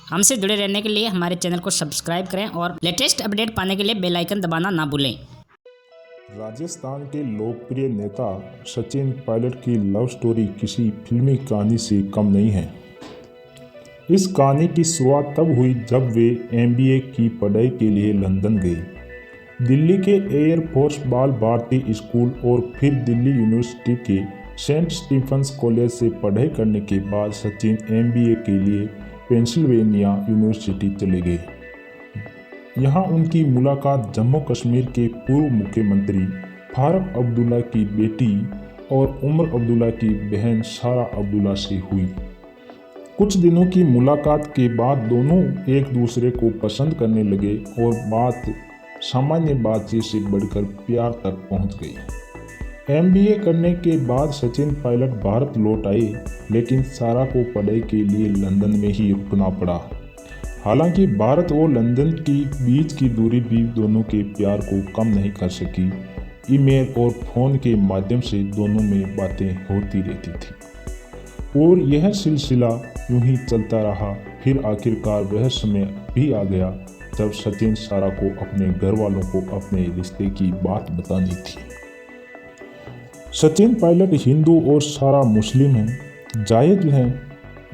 हमसे जुड़े रहने के लिए हमारे चैनल को सब्सक्राइब करें और लेटेस्ट अपडेट पाने के लिए बेल आइकन दबाना ना भूलें। राजस्थान के लोकप्रिय नेता सचिन पायलट की लव स्टोरी किसी फिल्मी कहानी से कम नहीं है। इस कहानी की शुरुआत तब हुई जब वे MBA की पढ़ाई के लिए लंदन गए। दिल्ली के एयरफोर्स बाल भारती स्कूल और फिर दिल्ली यूनिवर्सिटी के सेंट स्टीफंस कॉलेज से पढ़ाई करने के बाद सचिन MBA के लिए पेंसिल्वेनिया यूनिवर्सिटी चले गए। यहाँ उनकी मुलाकात जम्मू कश्मीर के पूर्व मुख्यमंत्री फारूक अब्दुल्ला की बेटी और उमर अब्दुल्ला की बहन सारा अब्दुल्ला से हुई। कुछ दिनों की मुलाकात के बाद दोनों एक दूसरे को पसंद करने लगे और बात सामान्य बातचीत से बढ़कर प्यार तक पहुंच गई। MBA करने के बाद सचिन पायलट भारत लौट आए, लेकिन सारा को पढ़ाई के लिए लंदन में ही रुकना पड़ा। हालांकि भारत और लंदन की बीच की दूरी भी दोनों के प्यार को कम नहीं कर सकी। ईमेल और फ़ोन के माध्यम से दोनों में बातें होती रहती थी और यह सिलसिला यूं ही चलता रहा। फिर आखिरकार वह समय भी आ गया जब सचिन सारा को अपने घर वालों को अपने रिश्ते की बात बतानी थी। सचिन पायलट हिंदू और सारा मुस्लिम हैं। जायज़ है,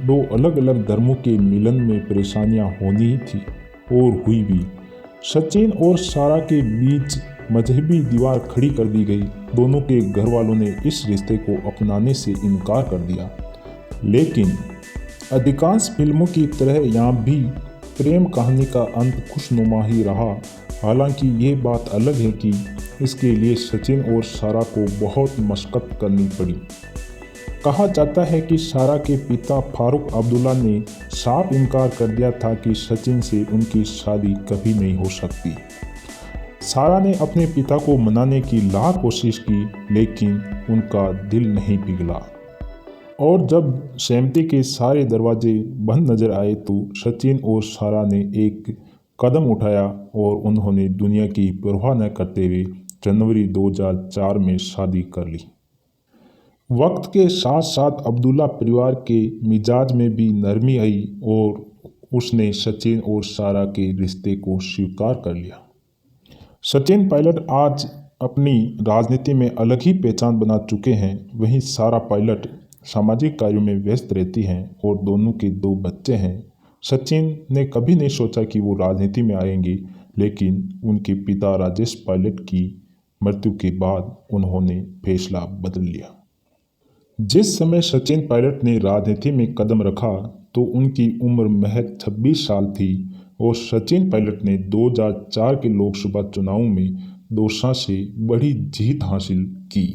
दो अलग अलग धर्मों के मिलन में परेशानियां होनी ही थी और हुई भी। सचिन और सारा के बीच मजहबी दीवार खड़ी कर दी गई। दोनों के घर वालों ने इस रिश्ते को अपनाने से इनकार कर दिया। लेकिन अधिकांश फिल्मों की तरह यहाँ भी प्रेम कहानी का अंत खुशनुमा ही रहा। हालांकि ये बात अलग है कि इसके लिए सचिन और सारा को बहुत मशक्कत करनी पड़ी। कहा जाता है कि सारा के पिता फारूक अब्दुल्ला ने साफ इनकार कर दिया था कि सचिन से उनकी शादी कभी नहीं हो सकती। सारा ने अपने पिता को मनाने की लाख कोशिश की, लेकिन उनका दिल नहीं पिघला और जब सहमति के सारे दरवाजे बंद नजर आए तो सचिन और सारा ने एक कदम उठाया और उन्होंने दुनिया की परवाह न करते हुए जनवरी 2004 में शादी कर ली। वक्त के साथ साथ अब्दुल्ला परिवार के मिजाज में भी नरमी आई और उसने सचिन और सारा के रिश्ते को स्वीकार कर लिया। सचिन पायलट आज अपनी राजनीति में अलग ही पहचान बना चुके हैं। वहीं सारा पायलट सामाजिक कार्यों में व्यस्त रहती हैं और दोनों के 2 बच्चे हैं। सचिन ने कभी नहीं सोचा कि वो राजनीति में आएंगे, लेकिन उनके पिता राजेश पायलट की मृत्यु के बाद उन्होंने फैसला बदल लिया। जिस समय सचिन पायलट ने राजनीति में कदम रखा तो उनकी उम्र महज 26 साल थी और सचिन पायलट ने 2004 के लोकसभा चुनावों में 200 से बड़ी जीत हासिल की।